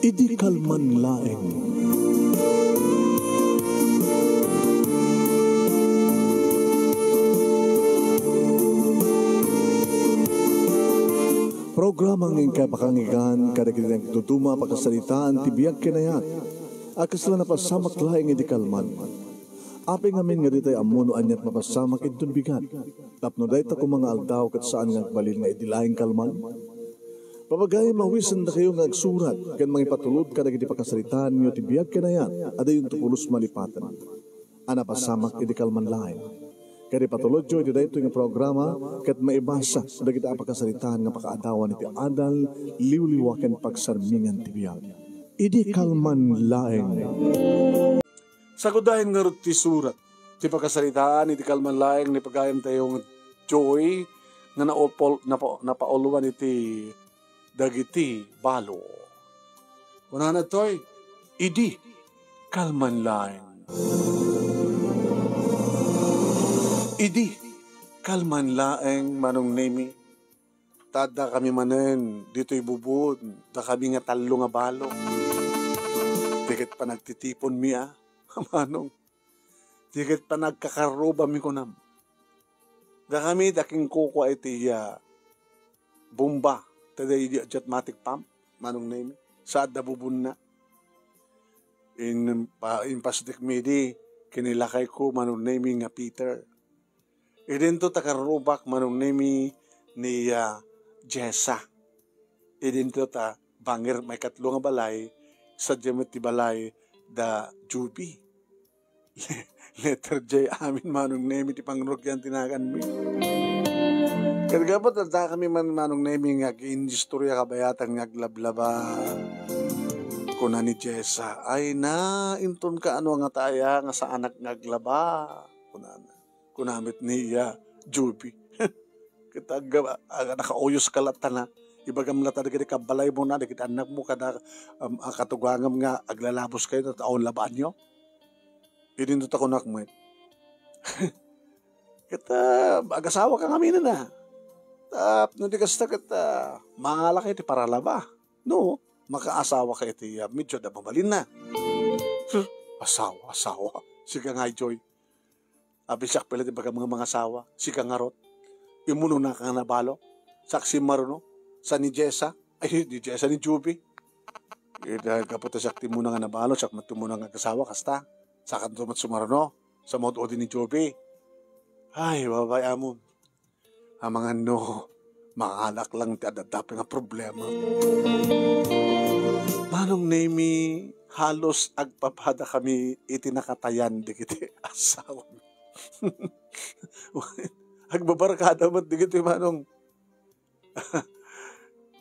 Idi kalman laeng. Programa ng kapakangigan kada kita tutuma pagkasalitaan tibiyag kinayat. Akas lang napasamak laeng idi kalman. Aping amin nga ditay amuno anyat mapasamak itun bigat. Tapno dayta ko mga aldaw kat saan nga balil nga idi laeng kalman. Papagay mawisan na kayo nga agsurat kan mga ipatulod kada iti pakasalitaan niyo tibiyag kinayat ada yung tupulos malipatan. Ana pasamak idi kalman laeng. Kaya patulod jo iti dayto nga programa kat maibasa dagiti pakasalitaan nga pakaadawan iti adal liwliwaken pagsarmingan tibiyag. Idi kalman laeng. Sagudahin nga rin ti surat, ti pagkasalitaan, iti kalman laeng, ni pagayam tayong joy, nga napauluan iti dagiti balo. Una na to'y, idi kalman laeng. Idi kalman laeng manong nemi, tada kami manen, dito'y bubud, da kami nga talo nga balo. Dikit pa nagtitipon miya, manong, dikit pa nagkakaroba mi kunam. Da kami daking kuko iti bomba, tada iti jetmatic pump, manong nemi, saad da bubun na. In pasdik midi, kinilakay ko manong nemi nga Peter. Idin to takarubak manong nemi ni Jessa. Idin to ta bangir may katlo nga balay, sa jemet ti balay da Juby. Letter J amin manong nemi ti pangrugyan tinagan mi. Kagapat at kami manong nemi nga ginistorya kabayatan nga aglablaba. Kuna ni Jessa, ay na inton ka ano nga taya nga sa anak nga aglaba. Kunamit ni Juby. Kita nakauyos kalata na. Ibagam lata na kita kabalay mo na, kita anak mo kada katugangam nga aglalabos kayo na taon labaan nyo. Idin to takunak mo. Kita agasawa ka kami na. No di kasta kita mangalak iti para laba. No, makaasawa ka iti medyo da mabalin na. Asawa. Sige nga Joy. Abisak pala di baga mga asawa. Sige nga rot. Imuno na ka nabalo. Saksi maruno. Sa ni Jessa. Ay, ni Jessa ni Juby. Dahil kaputa sakti mo na nga nabalo. Sak matumo na nga kasawa kasta. Sakan tumat sumaruno. Sa mod odi ni Juby. Ay, babay amon. Ang mga no. Makalak lang ti adadap nga problema. Manong nemi halos agpapada kami itinakatayan di kiti asawa. Agbabarkada mo di kiti manong.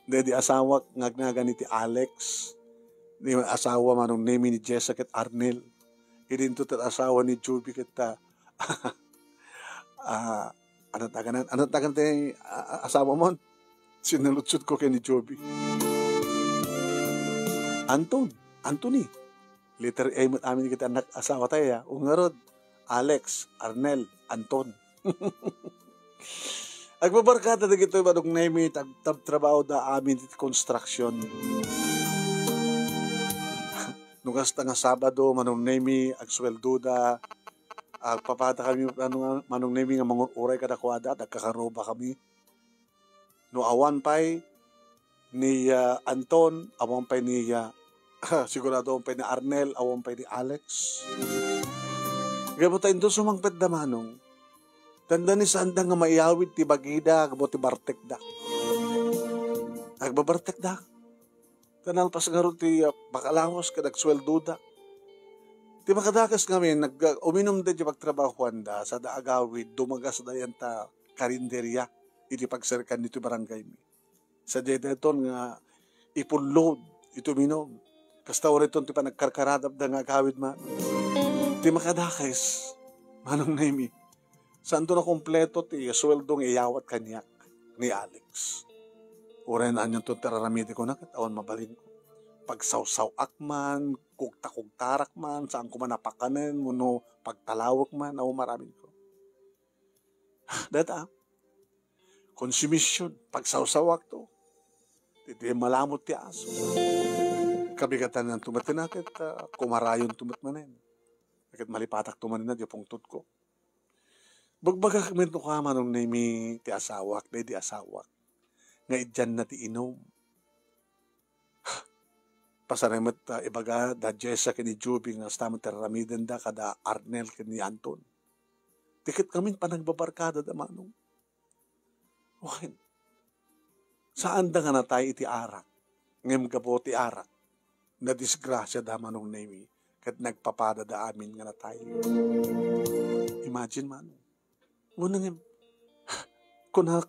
Di asawa ngagnagan ni ti Alex. Di asawa manong nemi ni Jessa ket Arnel. Idinto tat asawa ni Juby kita. Ano tagan tayo asawa mo? Sinalutsut ko kay ni Joby. Anthony. Letter A mo amin kita anak asawa tayo ya. Ungarod, Alex, Arnel, Anton. Agbabarkada na gito manong nemi trabaho da amin iti construction. Nugas nga Sabado manong nemi agsweldo da agpapata kami manong nemi nga manguray kada kuada at agkakaroba kami. No awan pay ni Anton, awan pay ni sigurado awan pay ni Arnel, awan pay ni Alex. Gabo tayo doon sumangpet da manong. Tanda ni sanda nga maiyawid ti bagida, gabo ti bartek da. Agbabartek da. Tanang pas nga ron ti bakalangos kadag sweldo da. Ti makadakas kami, uminom din yung pagtrabahuan da, sa daagawid, dumagas da yan ta karinderya, iti pagserkan dito barangay mi. Sa dedeton nga, ipulload, ito minom. Kasta uriton ti panagkarkaradap da nga agawid man. Ti makadakas, manong nemi, saan to na kompleto ti sweldong iyawat kanyak ni Alex. Uray na anyan to teraramiti ko na, katawan mabalin ko. Pagsawsaw akman, kugta-kugtarak man, saan ko man napakanan, muno pagtalawak man, o maraming ko. Data, consumption, pagsawsawak to, titi malamot ti aso. kabigatan ng tumatin akit kumarayon tumatmanin. Akit malipatak tumanin na di pungtod ko. Bagbaga kami ito ka manong nami ti asawak, di asawak. Nga idyan na ti inom. Pasaramat ibaga da Jessa kini Juby nga stamat teramiden da kada Arnel kini Anton. Tikit kami panagbabarkada da manong. Wakin. Saan da nga na tayo iti arak? Ngem gabo ti arak. Na disgrasya da manong nami. Kat nagpapada da amin nga na tayo. Imagine manong. Ngunang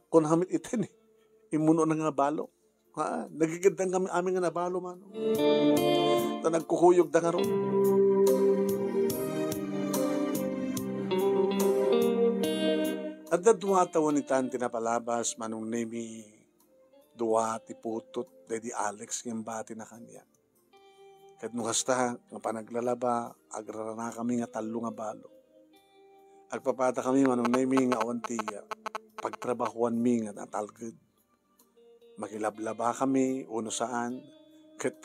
kun hamit iten eh. Imuno na nga balo. Ha? Nagigandang kami amin nga nabalo manong. Na nagkukuyog da nga ron. At na duwa tawon ni Tan tinapalabas manong nemi duwa ti putot di Alex ng bati na kanya. Kat nukasta nga panaglalaba agrarana kami nga talo nga balo. Agpapata kami manong nemi nga awantiya pagtrabahuan mi nga natalged. Magilablaba kami uno saan kat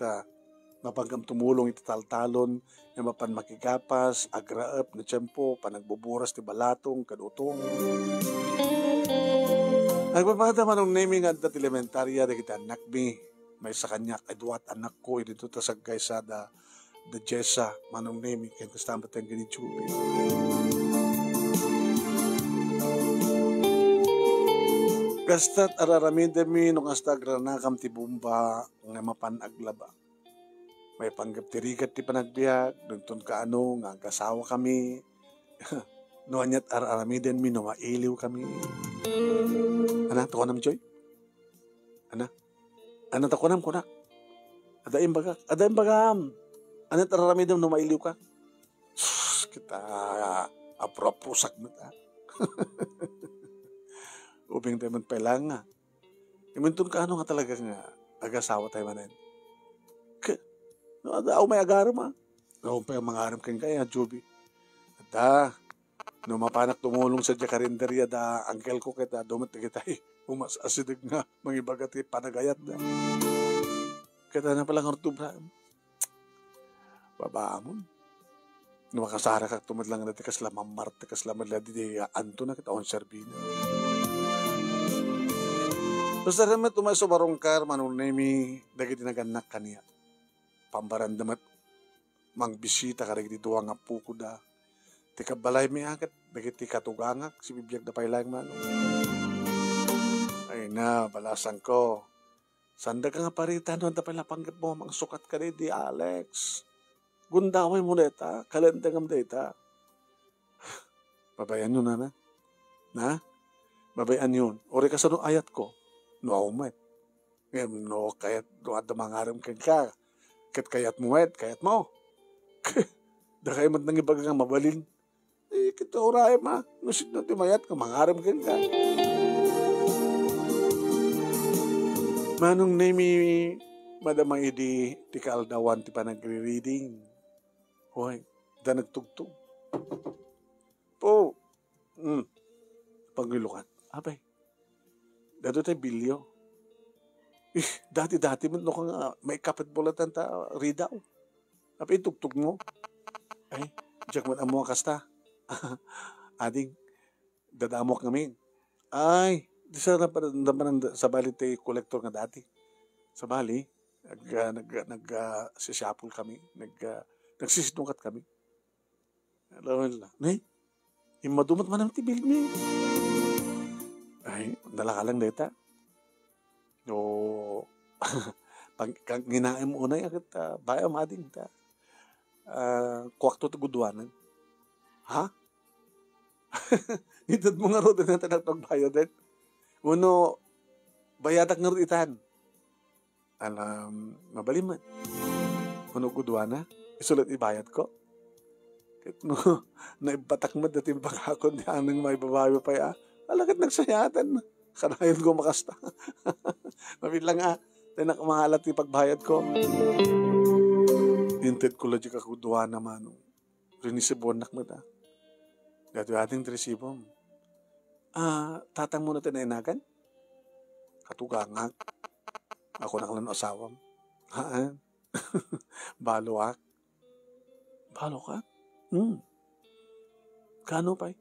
mapagam tumulong itataltalon nga mapan makigapas agraep na tiyempo panagbuburas ti balatong kadutong. Agpapata manong nemi nga at elementarya da kita anak mi may sa kanya eduat anak ko dito ta sagay sa da Jessa manong nemi kaya kastamat ang ginichubi. Kastat araramid mi nung hasta agranakam ti bumba nga mapanaglaba. May panggaptirigat ti panagbiag, dugton ka ano, nga kasawa kami. No anyat araramiden mi, no mailiw kami. Ana, takonam, Joy? Ana, takonam, kunak? Adaim bagam. Anyat araramiden, no mailiw ka? Sus, kita, apropusak mo ta. Ubing tayo man pailang nga. Imintun ka ano nga talaga nga, agasawa tayo manin. No, ada may agaram ha. No, pa mga aram kang kaya, Joby. Ada, no mapanak tumulong sa Jakarinderya da angkel ko kita, dumat na kita umas asidig nga, mga ibagati panagayat da. Kita na palang ortubra. Babaamon. No makasara ka, tumadlang na tikas lamang Marte, tikas lamang di anto na kita on Serbina. Basta naman tumaso barongkar, manong nemi, dagiti naganak kaniya. Pambarandamat mang bisita karag di duwa nga puko da. Tika balay mi akat, dagiti katugangak, si bibiyag da pailayang manong. Ay na, balasan ko. Sanda ka nga parita, no, da pala panggap mo, mang sukat ka di Alex. Gundaway mo deta, kalentangam deta. Babayan yun na. Na? Babayan yun. Ori ka sa no ayat ko. No aumet. Ngayon, no, kayat, no, at mangaram ka ka. Kayat mo, kayat mo. Da kayo mat nang ibagang mabalin. Eh, kita oray ma. Nusit na timayat ka, mangaram ka ka. Manong nemi, madamang idi, ti kaaldawan, ti pa nagre-reading. Hoy, da nagtugtog. Po, paglulukan. Abay, dato tayo bilyo. Dati mo no kang may kapit bulatan ta ridaw. Api tugtog mo. Ay, diyak man amo kasta. Ading dadamok kami. Ay, di sa naman sa bali tay kolektor nga dati. Sa bali sisapol kami, nagsisitungkat kami. Alam mo, nay, imadumot man ang tibil mi. Ay, nalakalang data. No, pag nginaim mo unay agad bayam ading ta. Kwakto to gudwanan. Ha? Itad mo nga ro din natin nagpagbayad din. Uno, bayadak nga ro itan. Alam, mabaliman. Uno gudwana, isulat ibayad ko. Kit no, naibatak mo dati baka ako di anang may babayo pa ya. Alagad nagsayatan. Kanayon ko makasta. Mabilang tayo nakamahalat yung pagbayad ko. Hinted ko lagi kakuduha naman. Rinisibon nak mo ta. Dati ating trisibom. Tatang mo na tinainagan? Katugangag. Ako na kalang asawam. Haan. Baloak? Balo ka? Kano pa eh?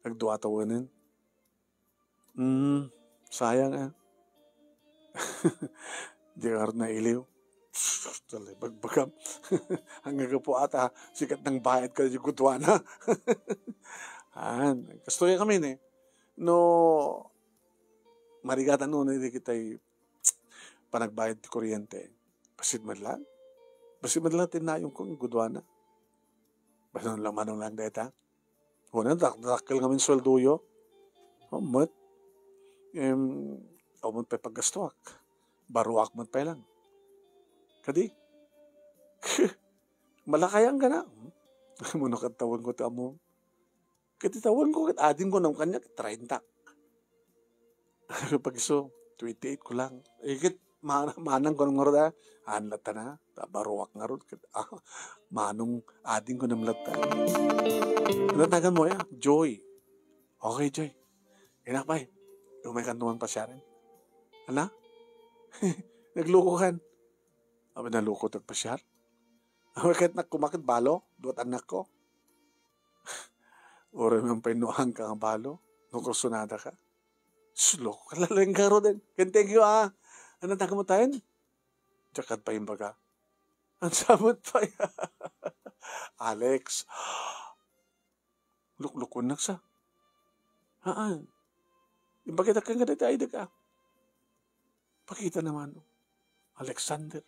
Nagduwa tawanin? Sayang ah. Di ka rin nailiw. Bagbagam. Hanggang po ata, sikat ng bayad ka yung gudwa na. Kastoya kami eh. No, marigatan nun, hindi kita'y panagbayad ti kuryente. Basit madlan tinayong kong gudwa na. Basit manong lang deta. Una, dakil ngamin swelduyo. Mat. Umot pa paggastuak. Baruak mat pa lang. Kadi. Malakayang ka na. Muna katawag ko ta mo. Katitawan ko, adin ko ng kanya, 30. Pag iso, 28 ko lang. Manang ko ng marada, anlata na, baruak nga ron. Manong adin ko ng lata. Natagan mo ya, Joy. Okay, Joy. Inakpay. Lumay kantuman pa siya rin. Ala? Naglukuhan. Abi nalukot at pa siya. Kahit kumakit balo, duwat anak ko. Ora naman painuhan ka nga balo. Nukursunada ka. Slow. Kalalang karo din. Thank you ah. Ano taga mo tayo? Jakad pa yung baga. Ang samot pa yan. Alex. Luklukon na sa. Haan. Yung bakit ka nga dito ay ka. Pakita naman. Alexander.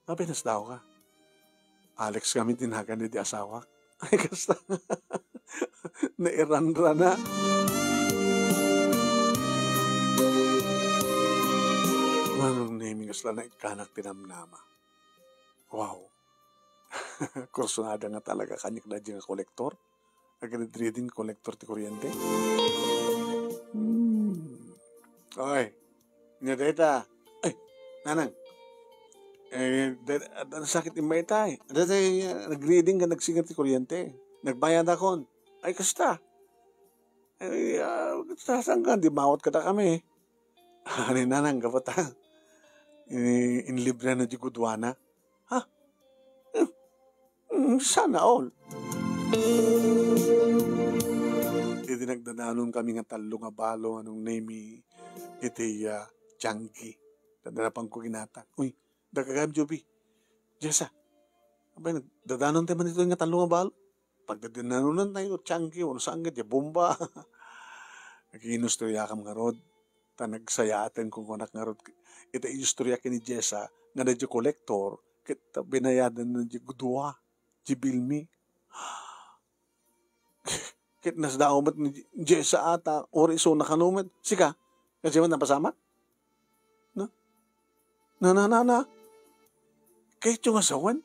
Mabinas daw ka. Alex kami tinagan ni di asawa. Ay, kasta. Nairanra na. Manong naming asla na ikanak tinamnama. Wow. Kursunada nga talaga kanyak na dyan nga kolektor. Agad-reading kolektor ti kuryente. Okay. Nga data. Ay, nanang. Sakit yung may tay. Nag-reading ka, nagsingat ti kuryente. Nagbayad akon. Ay, kasta. Ay, sasang ka, di mawat ka na kami. Ano nanang, kapata. In libre na di gudwana. Ha? Sana all. Iti nagdananon kami nga talo nga balo, anong name iti Changi. Dadanapan ko ginata. Uy, dagagam Joby. Jessa. Abay, nagdadanon tayo man ito nga talo nga balo. Pagdadananon tayo, Changi, ano saan nga, bomba. Nag-iinustorya kam nga rod. Nagsayatan kung anak nga rod. Ito istorya kini Jessa, nga na di kolektor, kita binayadan na di gudwa, di bilmi. Kit nasdaumat ni Jessa ata, or iso nakanumat. Sika, kasi man napasama? No? Na. Kahit yung asawan?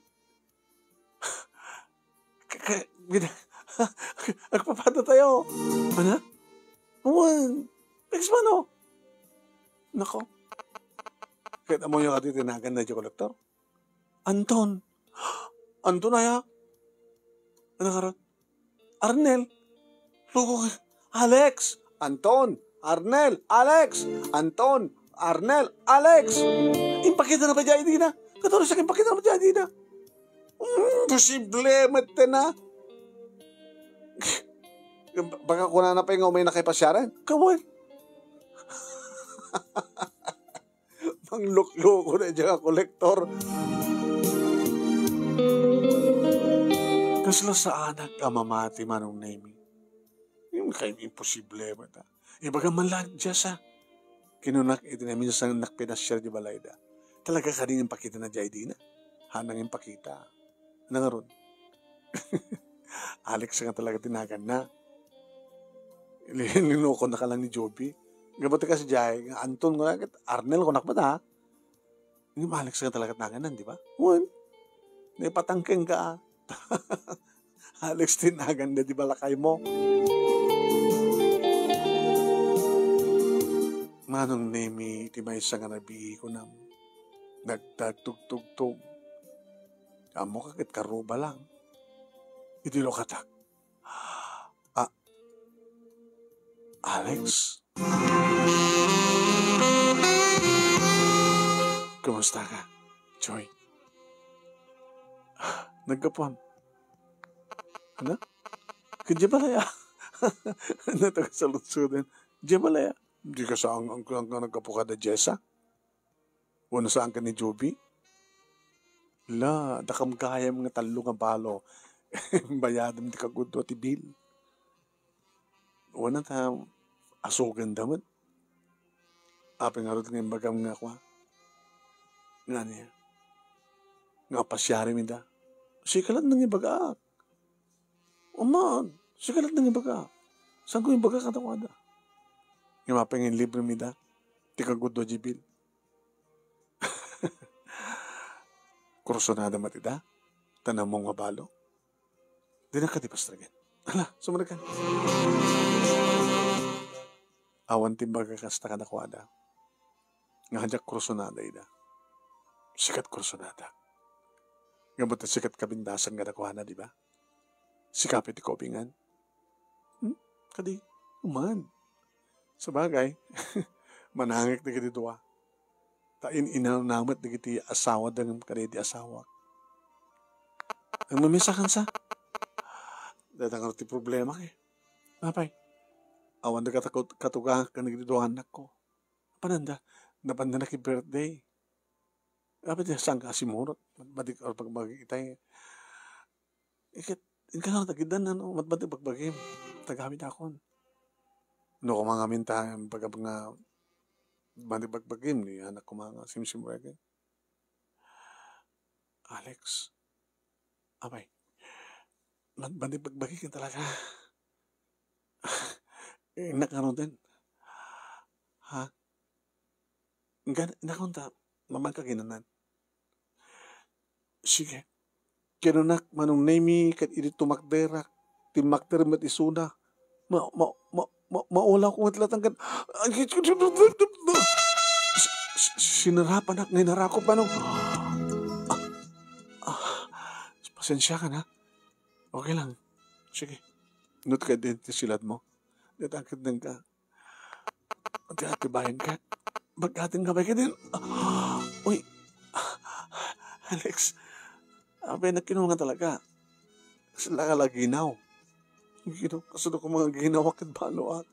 Agpapata tayo. Ano? Uwan. Pex pa no? Nako. Kahit mo yung tinagan na di kolektor? Anton Aya? Ano karot? Arnel? Lugo ka. Alex! Anton! Arnel! Alex! Anton! Arnel! Alex! Impakita na ba dyan di na? Katulad sa impakita na ba dyan di na? Posible mati na. Baka kuna na pa yung umay na kay pasyaran. Kawan. Mangluk-luko na dyan ang kolektor. Kasla sa anak ka mamati manong naming. Yung kayo imposible ba ta? Ibaga man lang dyan sa kinunak ito namin sa nakpinasyar di balayda. Talaga ka rin yung pakita na dyan di na. Hanang yung pakita. Ano nga ron? Alex nga talaga tinagan na. Linoko na ka lang ni Joby. Gabati ka si Jai, Anton ko na, Arnel ko nakbat ha. Yung Alex nga talaga tinagan di ba? One. Naipatangking ka. Alex tinagan na di ba lakay mo? Manong nemi, ti may isa nga nabihi ko na nagtagtug-tug-tug. Amo kakit karuba lang. Idilo katak. Alex? Kumusta ka? Joy, nagkapuan. Ano? Kaya balaya. Ano taga sa lutsudan? Diya balaya. Di ka saan ang nagkapuka da Jessa? Wala saan ka ni Joby? La, dakam kaya mga talo nga balo. Bayadam di kagudwa ti Bill. Wala ta asugan damat. Apa nga rin ng bagam nga kwa. Nga niya. Nga pasyari mi da. Sikalat nang ibaga. Oman, sikalat nang ibaga. Saan ko ibaga katawada? Nga mapengin libre mi da. Di kagudwa di Bill. Kursunada matida. Tanam mong mabalo. Di na ka di pastragin. Hala, sumunod ka. Awan timbaga kasta ka nakwada. Nga hadyak kursunada ida. Sikat kursunada. Nga buta sikat kabindasan nga nakuha na, di ba? Sikapit ikopingan. Kadi, uman. Sa bagay, manangik na kiti duwa. Tain inanamat na kiti asawa dengan kadi di asawa. Ang mamisakan sa, datang ti problema kay. Napay, awan na katuga ka nagdiduwa anak ko. Pananda, napanda na ki birthday. Dapat niya saan ka simurot. Matbadik or pagbagitay. Ikit, ikan na tagidan na, no? Matbadik pagbagim. Tagamit akon. No, kung mga mintahan, pagka mga matbadik pagbagim, ni anak ko mga simsimuragin. Alex, abay, matbadik pagbagim talaga. Nakaroon din. Ha? Nakunta, mamagkaginanan. Sige. Kinunak manong nemi kat iti tumakderak. Timakder mat isuna. Maula ko matlatang kan. Sinarapan ak. Ngayon pa nung. Pasensya ka na. Okay lang. Sige. Nut ka din silad mo. Natakad ng ka. Magkatibayan ka. Magkating kabay ka din. Uy. Alex. Abay, nagkinungan talaga. Kasi nakalaginaw. Kasunod ko mga ginaw akit balo at.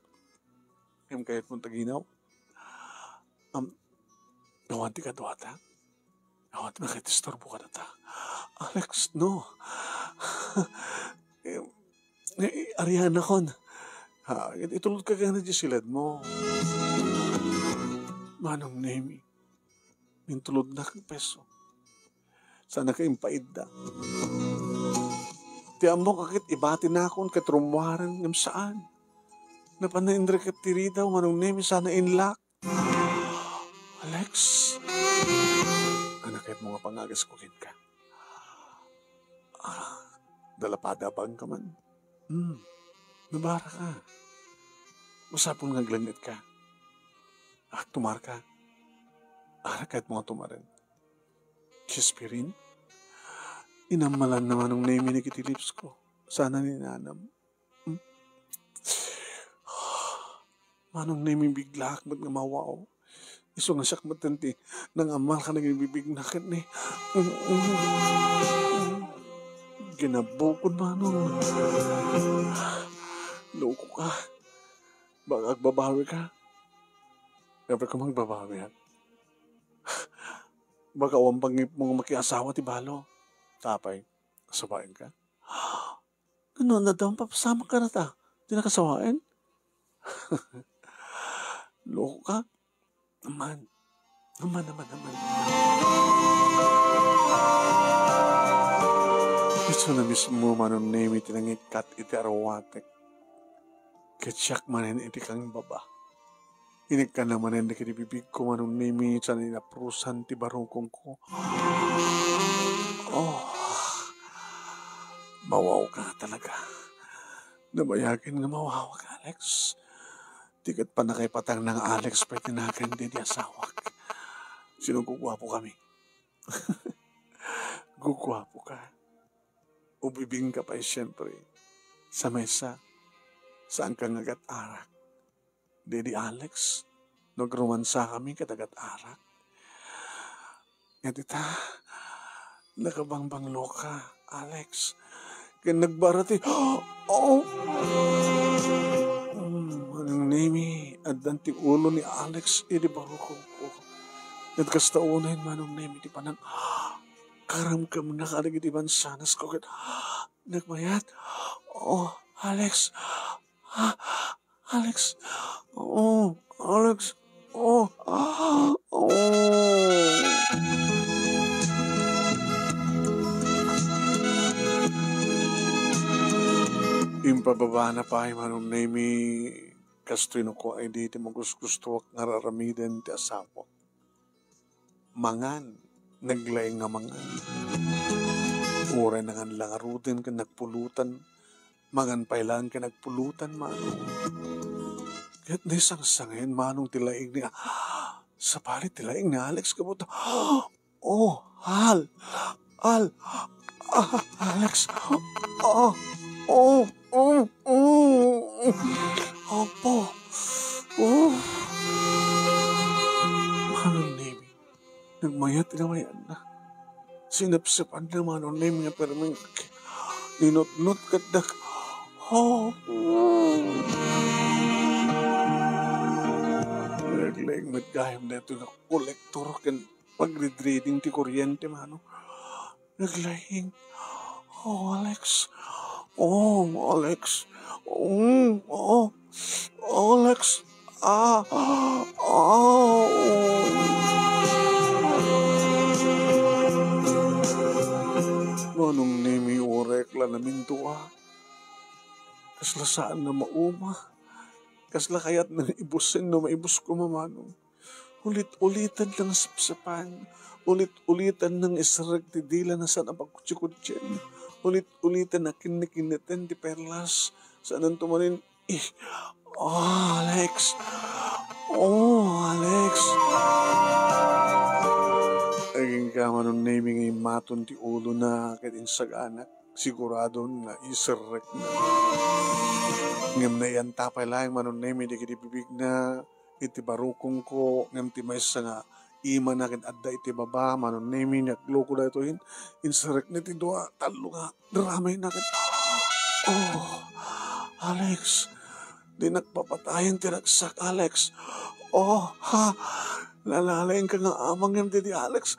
Ngayon kahit mong taginaw. Nawanti ka doon ata. Nawanti na kahit istorbo ka na ta. Alex, no. Ariana kon. Itulog ka na di silad mo. Manong nemi. Mintulod na kang peso. Sana ka impaid da. Ti amo kakit ibati na akong katrumwaran ng saan. Napanaindra ka tirida manong nemi sana inlak. Alex. Anak kahit mga pangagas kukin ka. Dalapada bang ka man. Nabara ka. Masapon nga glangit ka. Tumar ka. Kahit mga tumarin. Kispirin? Inamalan naman ng name ni kiti lips ko. Sana ninanam. Manong name bigla akmat nga mawaw. Iso nga siyak matanti. Nang amal ka naging bibig na kin eh. Ginabukod manong. Loko ka. Baka agbabawi ka. Never ka magbabawi yan. Baka wampang mga makiasawa ti balo. Tapay, kasawain ka. Ganun na daw, papasama ka na ta. Di na kasawain? Loko ka? Naman. Ito na mismo manong name itinangit kat iti arawatek. Katsyak manin iti kang baba. Inig ka naman na kinibibig ko manong name sa ninaprusan ti barungkong ko. Mawaw ka talaga. Nabayagin nga mawaw ka, Alex. Tikat pa na kay patang ng Alex pa tinakan din di asawak. Sinong gugwapo kami? Gugwapo ka. Ubibing ka pa siyempre. Sa mesa. Saan ka ngagat arak? Dedi Alex. Nagromansa kami katagat arak. Nga dita, nakabangbang loka, Alex. Kaya nagbarati, oh! Anong nemi, adan ti ulo ni Alex, di barukong ko. Nagkastaunan manong nemi, di pa nang karamkam na karagit iban sanas ko. Nagmayat, oh, Alex, Alex, oh, Alex, oh, oh. Impababa na pa manong nemi, kastrino ko ay di mo gusto nga raramiden ti asawa. Mangan, naglayang nga mangan. Uray na nga langarutin ka nagpulutan, mangan pailan ka nagpulutan manong. Kahit na isang sangin manong tilaing ni, sa palit tilaing ni Alex kabuto. Oh, Alex, oh, opo, manong nemi, nagmayat na. Sinapsapan na manong nemi nga pero may ninot-not kadak. Naglayang matgayam na ito na kolektor kan pag-reading ti kuryente manong. Naglayang, Alex, Alex, Alex, manong nemi orek la namin tuwa. Kasla saan na mauma. Kasla kayat na ibusin no maibus ko mamanong. Ulit-ulitan lang sapsapan. Ulit-ulitan ng isarag ti dila na saan ang pagkutsi-kutsyan. Ulit-ulitan na kinikiniten ti perlas. Saan ang tumanin, Alex. Alex. Aging ka manong naming maton ti ulo na katinsag anak. Sigurado na isarag na. Ngam na yan tapay lang manong naming di kitibibig na iti barukong ko. Ngam ti may nga ima na kin adda iti baba, manon nemi nagloko da ito insarek na ti doa, talo nga, daramay na kin. Oh, Alex, di nagpapatayan ti ragsak, Alex. Oh, lalalayin ka nga amang yan ti Alex.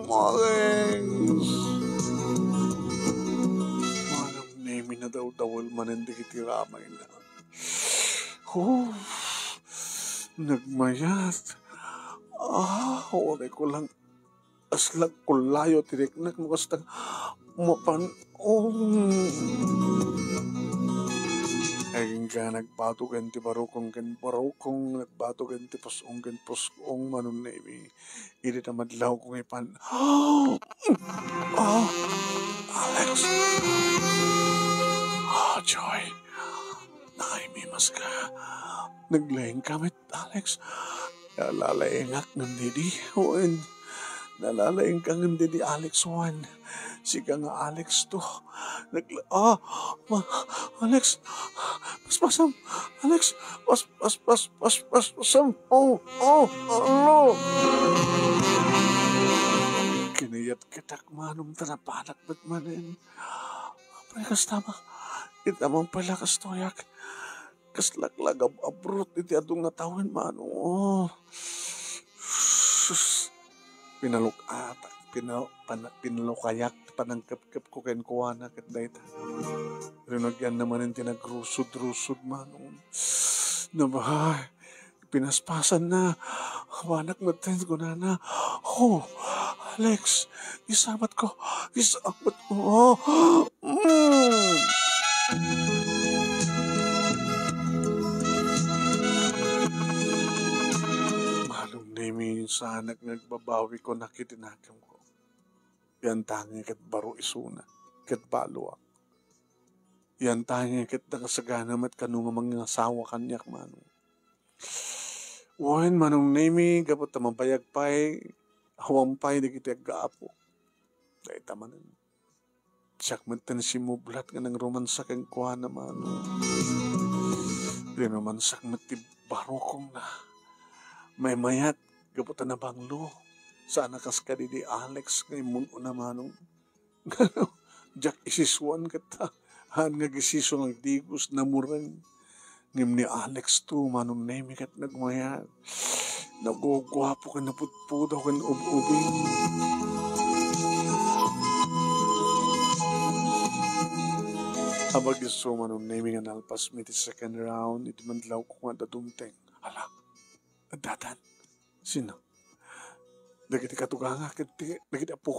Alex. Manong nemi na daw dawal manan di kiti ramay na. Nagmayat. Oray ko lang. Aslag kulayo, tiriknak mo kastang mapan. Ayun ka, nagbatugan ti barukong ken barukong, nagbatugan ti pusong ken pusong, manong nemi. Hindi na madlaw kong ipan. Alex. Joy. Nakaimimas ka. Naglayang kamit, Alex. Nalalayangak ng didi. Nalalayang ka ng didi, Alex 1. Sika nga, Alex 2. Alex. Paspasam. Alex. Paspasam. Ano? Kinayat kitak manong tanapanak ba't manin. Prekas tama. Itamang pala kastoyak. Kaslaglag abrot iti adong natawin mano. Pinalukayak panangkap-kap ko ken kuwana ket dayta. Rinagyan naman yung tinagrusod-rusod manong. Nabahay, pinaspasan na. Wanak matin ko na. Alex, isabat ko. Nemi sa anak nagbabawi ko nakitinakam ko. Yan tangi kat baro isuna, kat balua. Yan tangi kat nakasagana mat kanunga mga asawa kanyak manong. Wan manong nemi kapot tamabayag pa'y hawampay di kita gaapo. Dahil tamanan. Siyak matan si mublat nga ng romansak ang kuha naman. Di romansak mati baro kong na. May mayat Kaputan na banglo. Sana kas ka di Alex ngay muno naman. Jack isiswan kata. Han nga gisiso ng digos na murang. Ngim ni Alex to manong nemi kat nagmayat. Nagugwapo ka naputpudaw kan ububing. Abag iso manong nemi nga nalpas mi ti second round. Iti mandlaw ko nga dadumteng. Hala, datan. Sino? Nagiti katuganga, nagiti apo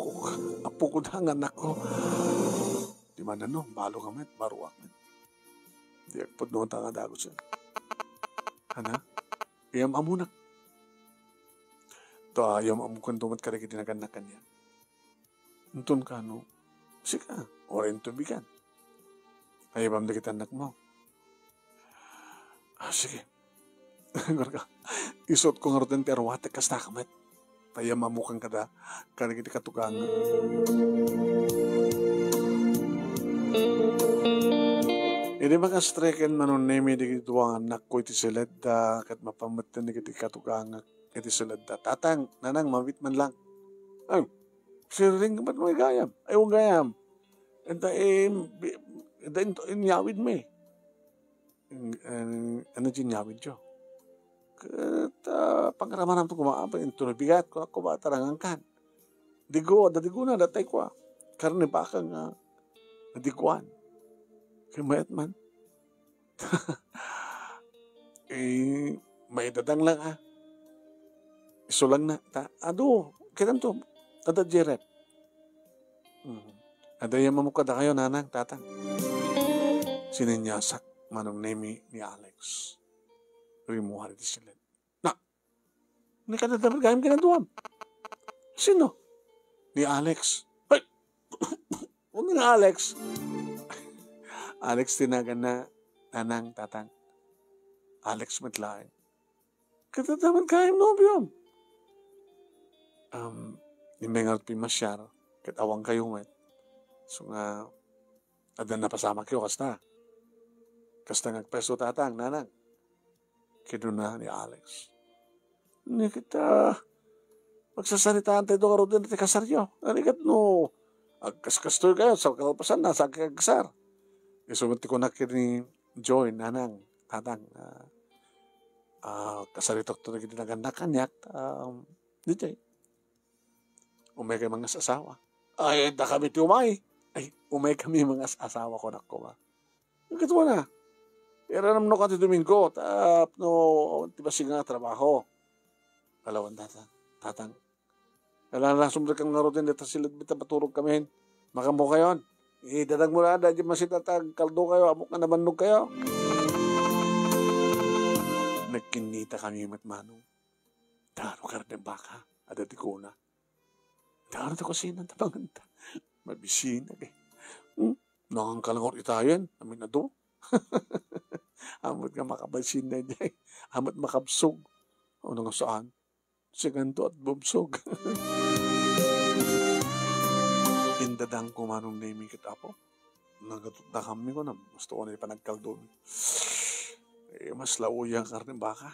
ko na nga anak ko. Di man ano, balo kami, baruak. Di agpod noon tanga dagot siya. Hana? Iyam amunak. To ayam amukan tumat ka nagiti naganakan niya. Untun ka, no? Sika, orin tubigan. Ayabam na kita anak mo. Sige. Isot ko nga roten terwate kasta kamet. Taya mamukang kada kanagiti katugang. Hindi makastreken manon nemi di kituang anak ko iti silada kat mapamatan di kiti katugang iti silada. Tatang, nanang, mabit man lang. Ay, siring ba't mo gayam? Ay, huwag gayam. Enta inyawid mo eh. Ano inyawid yo? Pangaraman naman kumaapin, ito nabigat ko ako ba tarangan kan. Digo na, datay ko. Karne baka nga, nadiguan. Kaya mayat man. May dadang lang Iso lang na. Kitan to, tada jerep. Adaya mamukada kayo, nanang, tatang. Sininyasak manong nemi ni Alex. Rimuha rin sila. Na, hindi ka natagal gayam kinatuam. Sino? Ni Alex. Ay! Huwag na Alex. Alex tinagan na nanang, tatang. Alex matlain. Katataman gayam nobyom. Nimengal pimasyar. Katawang kayo met. So nga, adan na pasama kayo kasta. Kasta ngagpeso tatang, nanang. Kino na ni Alex. Hindi kita magsasalitaan tayo doon karoon din at kasaryo. Nalikat no, agkas-kastoy kayo sa kalpasan na sa kagasar. Isumunti ko na kini Joy, nanang, tatang, kasaritok to na ginaganakan niya. Dito umay kay mga asawa. Ay, da kami tiumay. Ay, umay kami mga asawa ko na ko ba. Nagkita mo na. Pero naman ka ti Domingo, tiba siya nga trabaho. Kalawan tatang. Kailangan lang sumber kang narotin dito sila bita paturog kami. Makambo kayo. Dadag mo na, dahil masitatag, kaldo kayo, amok na nabannog kayo. Nagkinita kami matmanong. Daro karne baka, adati ko na. Daro na kusina, tabangan ta. Mabisina kay. Nakangkalangor itayan, amin na do. Amot nga makabalsin na dyan. Amot makabsog. Ano nga saan? Siganto at bubsog. Indadang ko manong naming kitapo. Nagatot na kami ko na. Gusto ko na ipanagkal doon. Mas lauyang karne baka.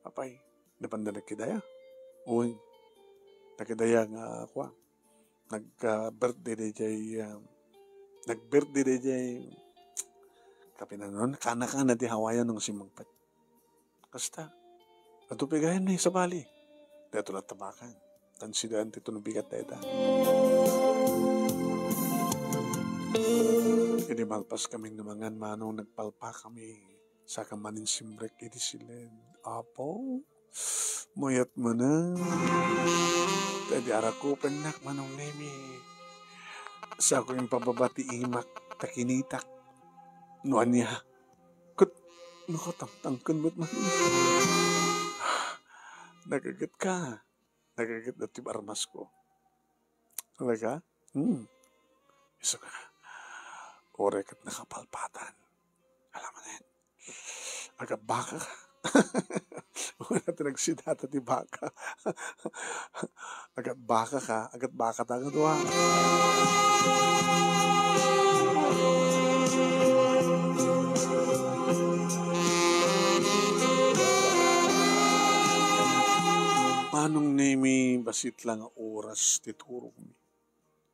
Apay, napanda nagkidaya. Uy, nagkidaya nga ako. Nag-birthday na dyan. Nag-birthday na dyan. Kapinanon, kana-kana di hawayan ng simangpat. Kasta, atupigayan na sa bali. Dito lang tabakan. Tansidaan tito nabigat na ita. Inimalpas kaming namangan manong nagpalpa kami sa kamanin simbrek iti silen. Apo, mayat mo na. Tadi arako penak manong nemi. Sa ako yung pababati imak takinitak. Nuan niya. Nakatangtangkan ba't man? Nagagat ka. Nagagat na tib armas ko. Talaga? Isa ka. Orek at nakapalpatan. Alam mo na yan. Agad baka ka. Wala ito nagsidata ti baka. Agad baka ka. Agad baka tagad wa. nemi basit lang ang oras ti turong mi.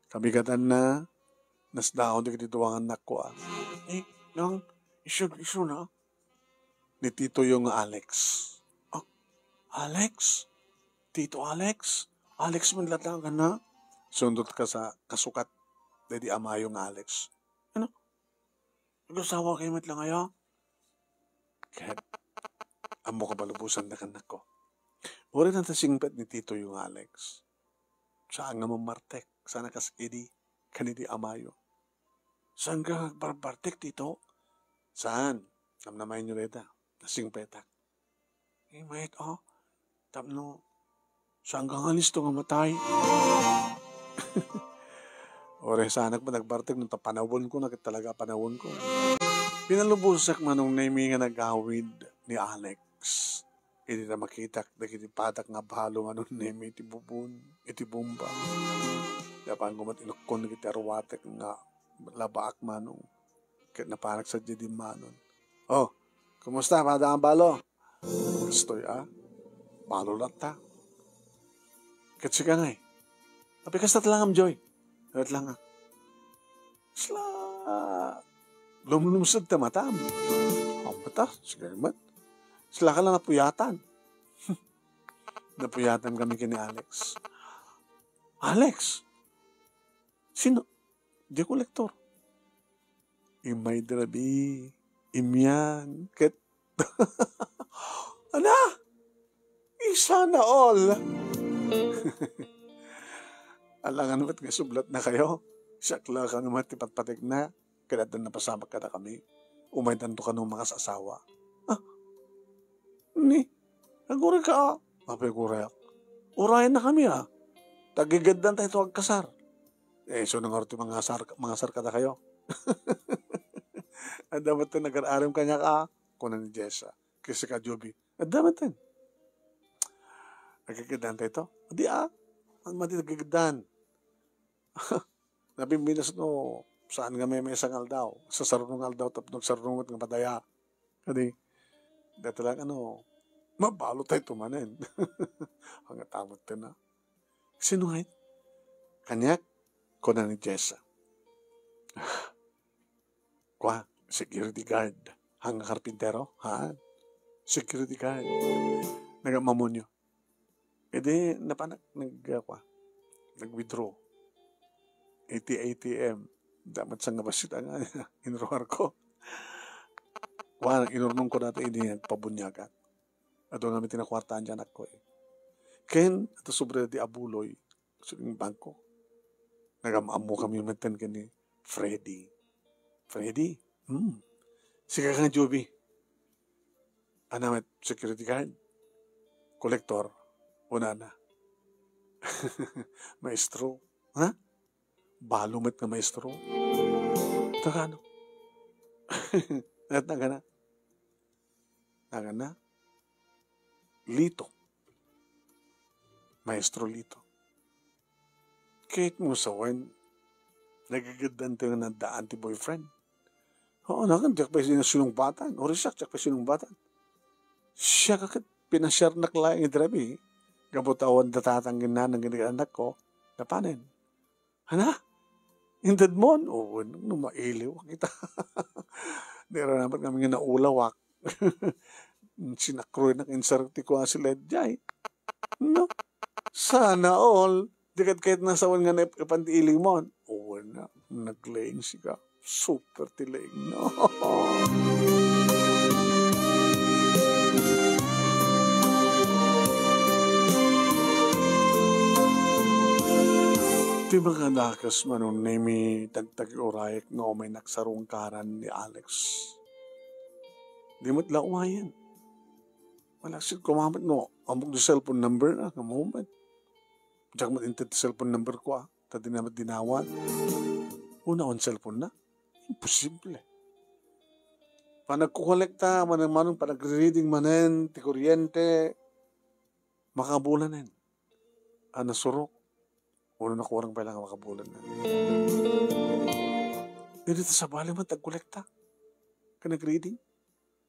Kabigatan na, nasdaon di dito ang anak ko nang iso na. Ni Tito yung Alex. Ah, Alex? Tito Alex? Alex man latang ka na? Sundot ka sa kasukat. Dedi ama yung Alex. Ano? Nag-asawa kayo mat lang ayo? Kahit amo ka balubusan na kanak ko. Uri na tasingpet ni Tito yung Alex. Saan nga mamartek? Sana kaskidi. Kanidi amayo. Saan ka barbartek, Tito? Saan? Namnamay nyo reda. Nasingpetak. Mate, tapno. Saan ka nga listo nga matay? Ore, sana pa nagbartek nung tapanawon ko. Nakitalaga panawon ko. Pinalubusak manong nami nga nagawid ni Alex. Hindi na makita, nakitipatak nga bahalo manong nami iti bubun, iti bumba. Dapan kumat inukon na kita arwatek nga labaak manong. Kaya napanak sa dyadim manon. Oh, kumusta? Pada ang balo? Gustoy balo lang ta. Katsi ka nga Apikas na talang am Joy. At lang Sla, lumulumsad ta matam. Ang bata, sige mat. Sila ka lang napuyatan. Napuyatan kami kini Alex. Alex? Sino? Di ko lektor. Imay drabi. Imyan. Ket. Ana? Isa na all. Alangan ba't nga sublat na kayo? Sakla ka naman tipatpatik na. Kadatan na pasabak ka na kami. Umay tanto ka nung mga sasawa. Ni, nagura ka Mapay kureak. Urayan na kami Tagigadan tayo ito agkasar. So nangarito mga sar ka na kayo. At dapat na nag-aaram kanya ka. Kunan ni Jessa. Kasi ka Joby. At dapat din. Nagigadan tayo ito. Hindi Ang mati nagigadan. Nabimbinas no. Saan nga may isang aldaw. Sa sarunong aldaw tapos nagsarungot ng padaya. Kadi. Dito lang mabalo tayo tumanin. Hanggang tamot ka na. Sino nga Kanyak, kunan ni Jessa. Kwa, security guard. Hanggang karpintero, security guard. Nagamamonyo. E di, nag-withdraw. ATM. Damat sa ngabasit ang inruhar ko. Kwa, inurnong ko natin nagpabunyagan. Ato namin tinakwartaan dyan ako Ken, ato sobre di abuloy sa bangko. Nagamamu kami matan kani Freddy. Sige ka nga, Joby. Anamet, security guard. Kolektor. Una na. Maestro. Balumet na maestro. Takano. At nagana. Lito. Maestro Lito. Kahit mo sa nagagadan tayo ng daan ti boyfriend. Oo, diyak pa sinungbatan. O risak, diyak pa sinungbatan. Siya kakit pinasyar na klaing idrabi. Gabutawan datatangin na ng anak ko. Napanin. Hindad mo? Oo, mailiw. Kita. Dira naman kami nga naulawak. Sinakroy ng insarti ko si Ledjay. No? Sana all. Dikat kahit nasawan nga na ipantiiling mo. Oo na. Naglaying siya. Super tilaying. No? Di mga nakas manong nami tagtag-urayek nga may naksarong karan ni Alex. Di mo't laumayan. Malaksid kumamit no. Amok di cellphone number na. Moment. Diyak matinted cellphone number ko Tadi naman dinawan. Una on cellphone na. Imposible. Panagkukolekta, manang panag-reading manen, ti kuryente, makabulanin. Nasurok. Una na kurang pa lang makabulan na. Dito sa bali man, tagkolekta. Kanag-reading.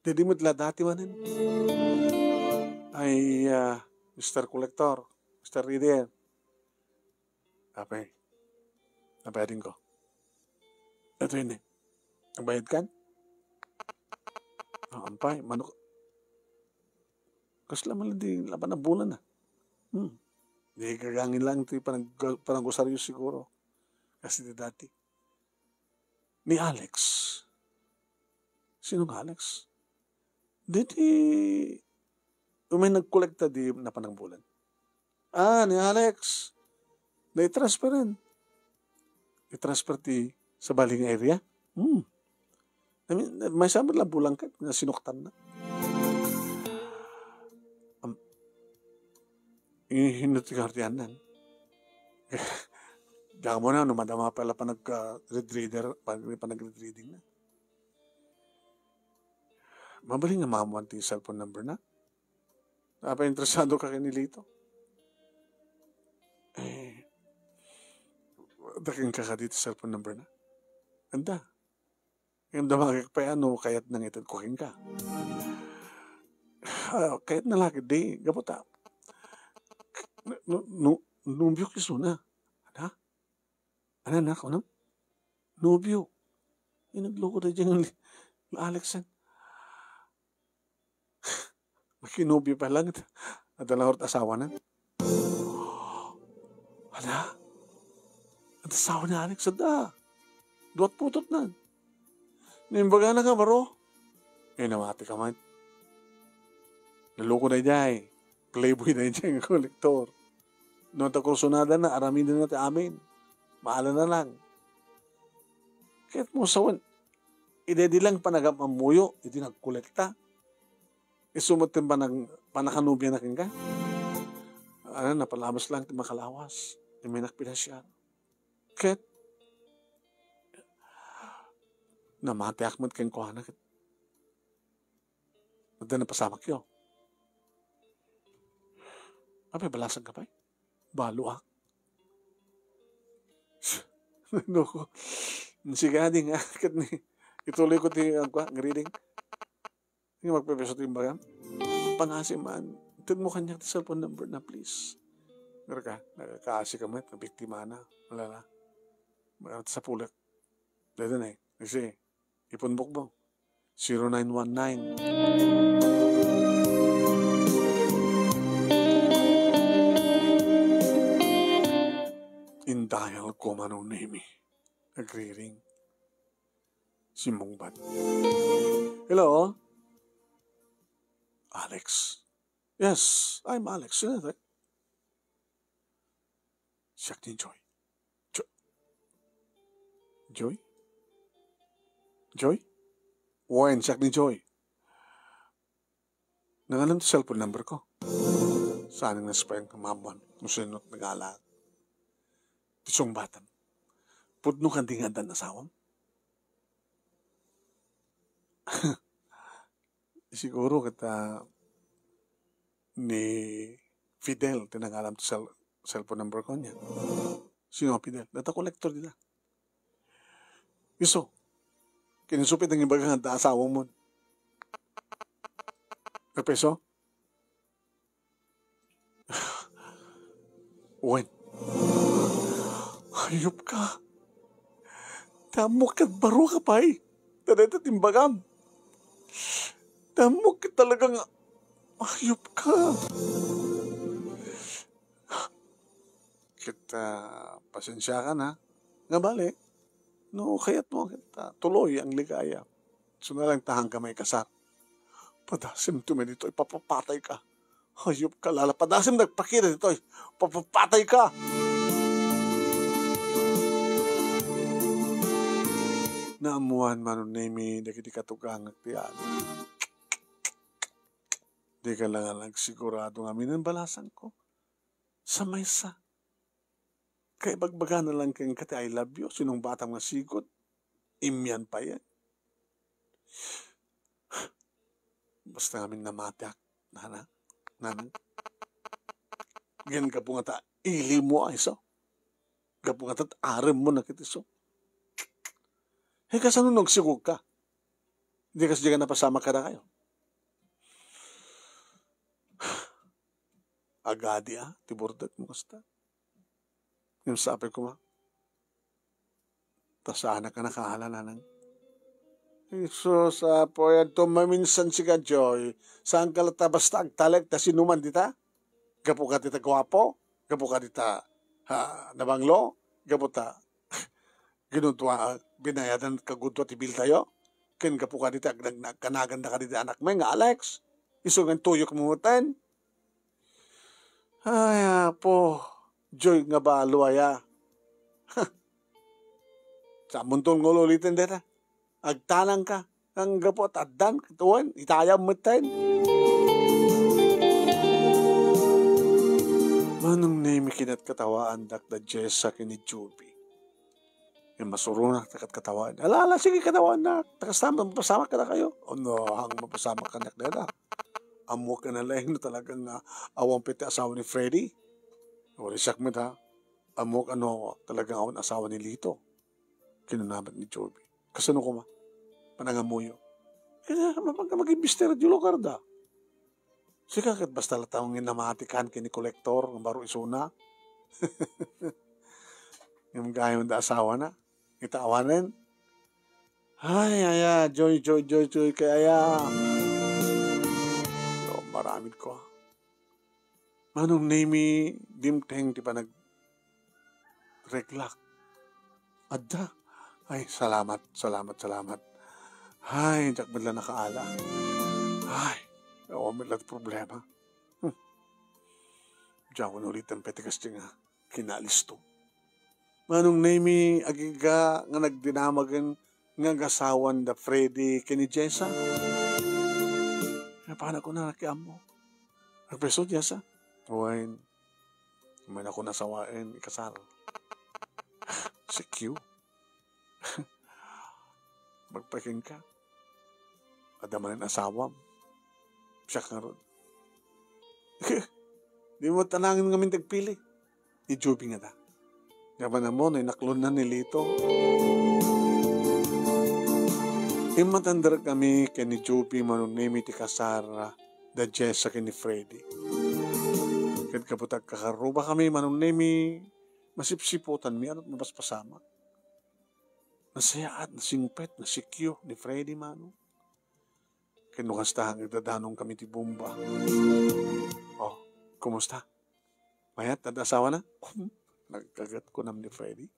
Dito mo dati manen. Ay, Mr. Collector, Mr. Reader. Apay, nabayadin ko. Ito yun eh. Nagbayad ka? Ampay, manok. Kasla man lang di laban na bulan na. Di kagangin lang ito yung panagusaryo siguro. Kasi di dati. Ni Alex. Sinong Alex? Di may nagkolekta di na panangbulan. Ni Alex. Na-transfer rin. I-transfer ti sa baling area. I mean, may sabi lang bulang ka na sinuktan na. Hinutikartianan. Diyan mo na, madama pala pa nag-reader, pa nag-reading na. Mabaling nga makamuan ti cellphone number na. Interesado ka kinilito. Daking ka dito cellphone number na. Ganda. Yung damagak pa yan, kayat nang itad kuking ka. Kayat na laki, di, gaputa. Nubyo kiso na. Ano na ako na? Nubyo. Nagloko na dyan yung Alexan. Makinubyo pa lang. At lang orot asawa na. Hala? At asawa na Alex, ada. Duwat putot na. Nimbaga na ka, baro. Namati ka man. Naloko na dyan. Playboy na dyan, kolektor. Noon ta kursunada na, aramin na natin amin. Maala na lang. Kahit mo sawan, idedi lang panagapamuyo, iti nagkolekta. Isumutin pa ng panakanubya na king ka. Napalamas lang, makalawas. May nakpinasya. Kahit, namati akmat keng kuhana. At na pasamak yun. Apay, balasan ka pa eh. Balo ah. Nuko. Sige nga, ituloy ko ang reading. Hindi magpapeso ito yung bagam. Pangasim man, ito mo kanya cellphone number na please. Pero ka, nakakaasi ka mo, nabiktima na. Wala na. Maramit sa pulat. Dito na eh. Kasi, ipunbok mo. 0919. Indahil ko manong name. Nagre-ring. Si Mungbat. Hello? Alex. Yes, I'm Alex. Sino ito? Siyak ni Joy. Joy? Joy? Wen, siyak ni Joy. Nangalam sa cellphone number ko. Saan ang naspayang kamabuan kung sinot nag-alag. Tisong batan. Pudno kan tingadan asawam. Siguro kita ni Fidel tinangalam sa cellphone number ko niya. Sino Fidel? Data collector nila. Iso. Kinisupit ang ibagang handa asawang mo. Peso? Wen. Hayop ka. Damok at baro ka pa eh. Tanay timbagam. Damok ka talagang hayop ka. Kita pasensya ka na. Nga bali. No, kaya't mo kita tuloy ang ligaya. So na lang tahang ka may kasar. Padasim tume dito, ipapapatay ka. Hayop ka lala. Padasim nagpakita dito, ipapapatay ka. Naamuan manon nemi dagiti katugang at tiyan. Di ka lang nagsigurado nga minan balasan ko. Sa maysa. Kaya bagbaga na lang kang kati I love you. Sinong batang nasigot. Imyan pa yan. Basta namin namatiak. Nanang. Gan ka po nga ta. Ili mo ay so. Ka po nga ta. Arem mo na kitiso. Kasano nagsigog ka? Hindi kasi ka napasama ka na kayo. Agadi tiburdak mo kasta. Yung sabi ko tasana ka nakahalala ng Isus, po yan tumaminsan si ka, Joy. Saan ka lata basta agtalag, ta sinuman dita? Gapo ka dita gwapo? Gapo ka dita nabanglo? Gapo ta ginudwa, binayadan kagudwa tibil tayo? Ken gapo ka dita, kanaganda ka dita anak mo, nga Alex? Isungan tuyok mo mutan? Ay, po, Joy nga ba luwaya? Sa muntong ngululitin dita. Agtanang ka. Ang gapot, adan, katuan, itayam mutan. Manong name kinat katawaan dakda Jessa kini Juby. Yung masuruna takat katawaan. Alala, sige katawaan na. Takasama, mapasama ka na kayo. O no, hang mapasama ka na kada. Amo ka na lang na talagang awang piti asawa ni Freddy. O risak mo amo ka talagang awang asawa ni Lito. Kinunabat ni Joby. Kasano ko panangamuyo. Mag-imbister at lugar da. Sika kat basta latawang inamatikan kini kolektor ng baro isuna. Yung gayong da asawa na. Itaawanan. Ay, joy, kaya. So, maraming ko. Manong name dimteng di pa nag-reglak. Adda. Ay, salamat. Ay, jak madla nakaala. Ay, madla problema. Diyan ko ulit ang petikas nga kinalisto. Manong name agiga nga nagdinamagan nga gasawan da Freddy kini Jessa. Paano ko na nakiam mo? Nagpreso Jessa? Uwain, may ako nasawain ikasal. Si Q. Magpaking ka. Adaman ang asawam. Siya ka ron. Di mo tanangin ngamin tagpili. Ni Juby nga ta. Yaman na mo, naklon na ni Lito. Imatandar kami kay ni Juby manong name ti kasara da Jessa kay ni Freddy. Kad kaputag kakaruba kami manong name masipsiputan mi at mabaspasama. Nasayaat, nasingpet, nasikyo ni Freddy mano. Kinukastahang itadanong kami ti Bumba. Oh, kumusta? Mayat, nadasawa na? Nagkagat ko nam ni Freddy.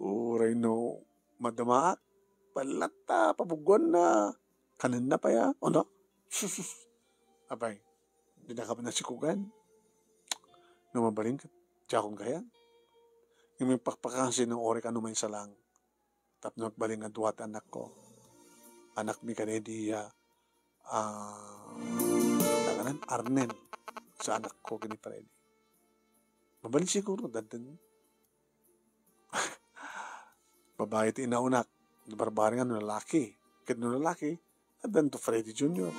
Uray no, madamaak, palata, pabugon na, kanan na pa ya, o no? Abay, di na ka pa nasikugan. Numabaling ka, tiyakong kaya. Yung may pakpakasin ng ori ka may salang. Tapos nagbaling nga duwat anak ko. Anak mi kanediya, Arnen, sa anak ko gani Freddy. Mabaling siguro, dadan. Babae ti inaunak, barbari nga lalaki. Kahit lalaki, dadan to Freddy Jr.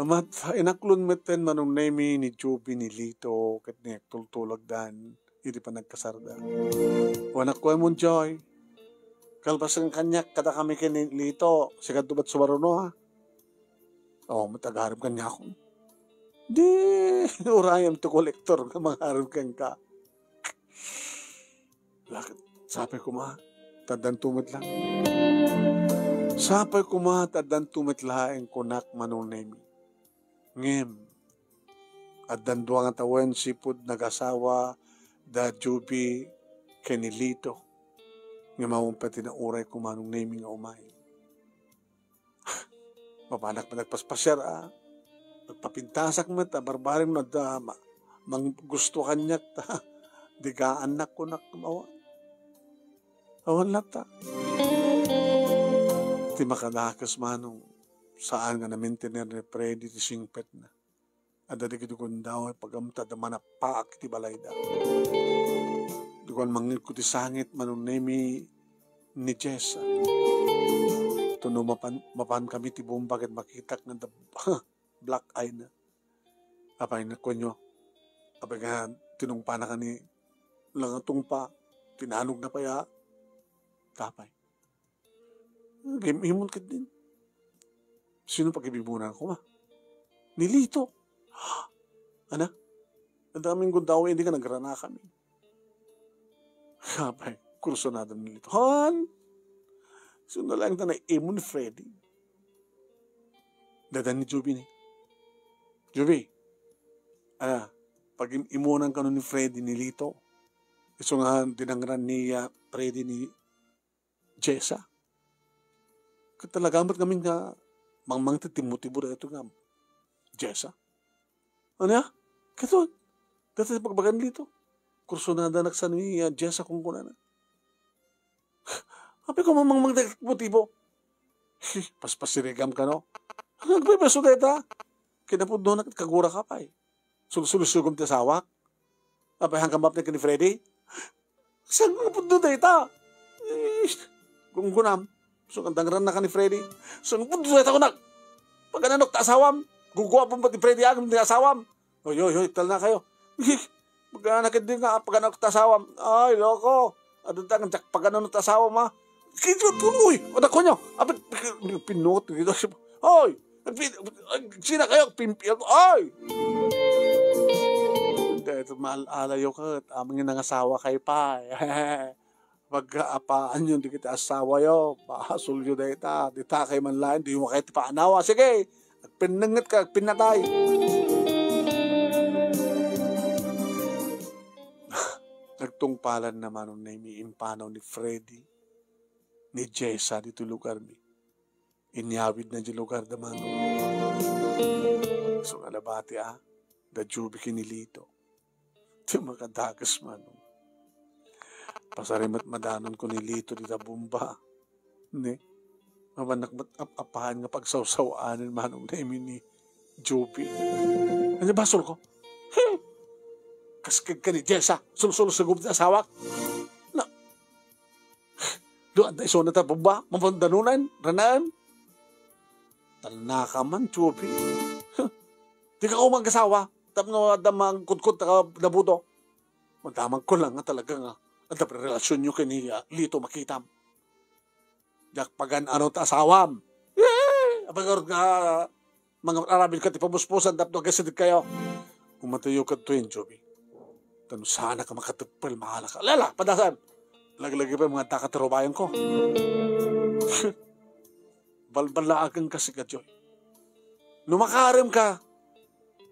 Amat inaklon meten manong name ni Juby ni Lito kat ni tultulag dan hindi pa nagkasarda. Wanak ko mo Joy. Kalpas ng kanyak kada kami kini Lito sigad tubat sumaruno ha. Oh, matagarib kanya ako. Di urayam to kolektor nga mangarib kang ka. Lakit sapay ko tadan tumit lang. Sapay ko tadan tumit laeng kunak manong name. Ngem, at danduang ang tawen sipod nag-asawa da Juby kenilito. Nga maumpati na uray kumanong naming nga umay. Mapanak pa nagpaspasyar Nagpapintasak mo barbarin mo mang gusto kanyak digaan na ko nakamawa. Awan lata. Ti makadakas manong saan nga na-maintainer ni Freddy ti singpet na. Ada di kitukon daw pagamta da manapaak ti balay da. Dukon mangil ko ti sangit manong name ni Jessa. Tuno mapan kami ti Bumba ket makitak nga black eye na. Apay na ko nyo. Apay nga tinungpa na ka ni langatong pa. Tinanog na pa ya. Tapay. Himon ka din. Sino pag-ibibunan ko, ma? Nilito. Ana? Ang daming gundaw, hindi ka nagrana kami. Kapay, kurso na doon nilito. Han? Sino lang na imo ni Freddy? Dadan ni Joby ni. Joby, pag imunan ka nun ni Freddy nilito, iso nga dinangran niya Freddy ni Jessa. Katalagamot kami nga mangmang titimu-tibo na ito nga Jessa. Ano ya? Kato, dati pagbagan dito. Kurso na naksan ni Jessa kung kuna na. Hapi ko mangmang titimu-tibo. Paspasirigam ka no? Nagpipaso na ita. Kinapod na kagura ka pa eh. Sulusugom ti sawak. Apay hanggang map na ka ni Freddy. Saan ko pundo na ita? Kung gunam. So kandangran na ka ni Freddy. Saan ko pundo na ita ko na? Pag ananok ta asawam. Guguwa po ba ni Freddy agam ni asawam? Hoy, tal na kayo. Pag anakit din nga. Pag ananok ta asawam. Ay, loko. Adun ta pag ananok ta asawam ha. Kito tuloy. Anak ko nyo. Apit pinot. Hoy. Sina kayo, pimpil ko, ay! Ito, alayo ka, aming nangasawa kay pa. Pag-apaan yun, di kita asawa yo, bahasol yun na ita, di ta kay man lain, di mo kayo paanawa, sige, pinangat ka, pinatay. Nagtungpalan naman nung naimiimpanaw ni Freddy, ni Jessa dito lugar ni. Inyawid na di lugar naman. So alabati da Joby kinilito. Di makadagas man. Pasarimat madanon ko nilito di da bumba. Ne? Mabanak apahan nga pagsawsawanan manong namin ni Joby. Ano basol ko? Kaskag ka ni Jessa. Sul-sul sa gubit na asawak. Na. Doon na iso na ta bumba. Mapandanunan. Ranaan. Talnaka man, Joby. Di ka ko mag-asawa. Tapos nga damang kudkod ka nabuto. Madamang ko lang nga talaga nga. Ang tapos relasyon nyo kaniya, Lito makitam. Yak pagan ano ta asawam. Apagod nga mga arabil ka ti pabuspusan tapos nagasidid kayo. Umatayo ka to yun, Joby. Tanong sana ka makatupal, mahala ka. Lala, padasan. Lagi-lagi pa mga takatirobayan ko. Balbalaagang kasi ka, Joy. Numakarim ka.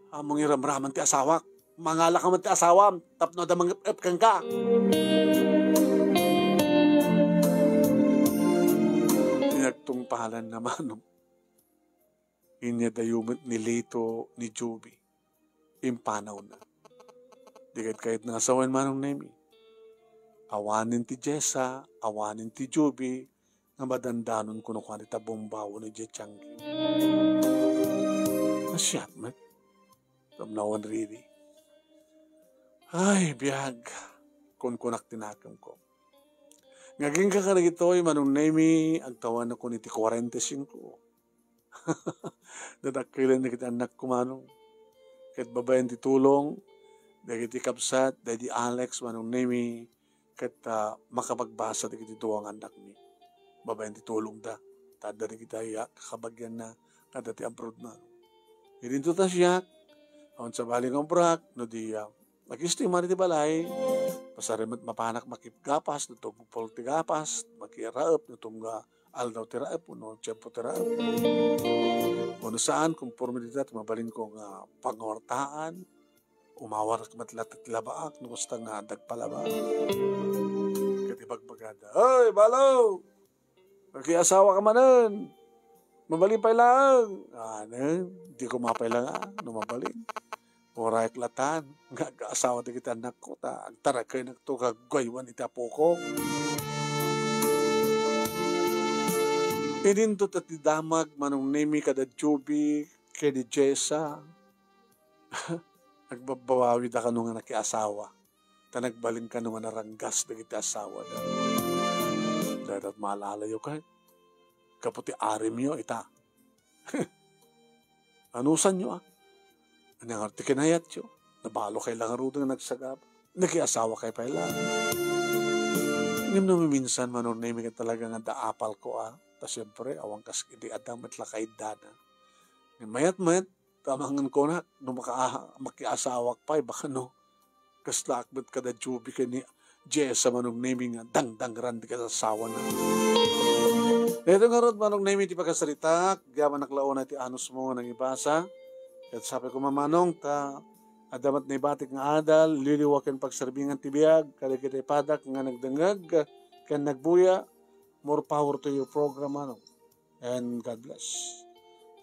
Among iramraman ti asawak. Mangala ka man ti asawam. Tapno da mga epkang ka. Nagtungpalan naman. Inyadayumit ni Lito ni Joby. Impanaw na. Di kahit nasawan manong nemi. Awanin ti Jessa. Awanin ti Joby. Nga madandanon ko nung kanita bombawo ni Jechangi. Nasyat, man. Tamnawan riri. Ay, biyag. Kun-kunak tinakam ko. Ngaging kakarag ito ay manong nemi, ang tawan na ko niti 45. Dadakilan na kita anak ko manong. Kahit babayan ti tulong, dahil ti kapsat, dahil ti Alex, manong nemi, kahit makapagbasa di kiti tuwang anak ni. Babayan ti tulong da. Tada rin kita kakabagyan na kada ti abroad na. Hindi to ta siya. Awan sa baling ang brak, no di mag-istima rin ti balay. Pasarimat mapanak makipgapas, no tumupol ti gapas, makiraap, no tumga aldaw ti raap, no tiyempo ti raap. Kung saan, kung pormedita, mabalin ko nga pangortaan, umawar matlat at labaak, no basta nga dagpalaba. Katibag-bagada, ay, balaw! Nagkiasawa ka manan. Mabalin pa lang. Di ko mapay lang numabalin. Oray klatan. Nag-asawa di kita anak ko. Agtara kayo nagtugagwaywan ita po ko. Ininto tati damag manong nemi kada Joby kay di Jessa. Nagbabawawi da ka nung nakiasawa. Tanagbalin ka nung naranggas da kita asawa da. Dahil at maalala yun kahit kaputi arim nyo, ita. Anusan nyo Anong arti kinayat nyo? Nabalo kay lang arudang nagsagap. Nakiasawa kay pala. Ngayon naman minsan, manunay ka talaga nga daapal ko Ta siyempre, awang kas, hindi adam at lakay dana. Mayat-mayat, tamangan ko na, no makiasawak pa, baka no, kaslakbet ka da jubi ka ni Jessa manong naming nga, dang randi ka sa sawa na. Ito nga rod, manong naming ti pagkasalitak, gaman naklaon na ti anos mo nang ibasa, at sabi ko mamanong, adamat na ibatik nga adal, liliwakan pagserbingan tibiyag, kaligitay padak nga nagdangag, kan nagbuya, more power to your program, manong. And God bless.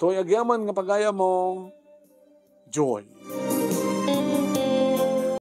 To'y agyaman nga pagaya mo, Joy.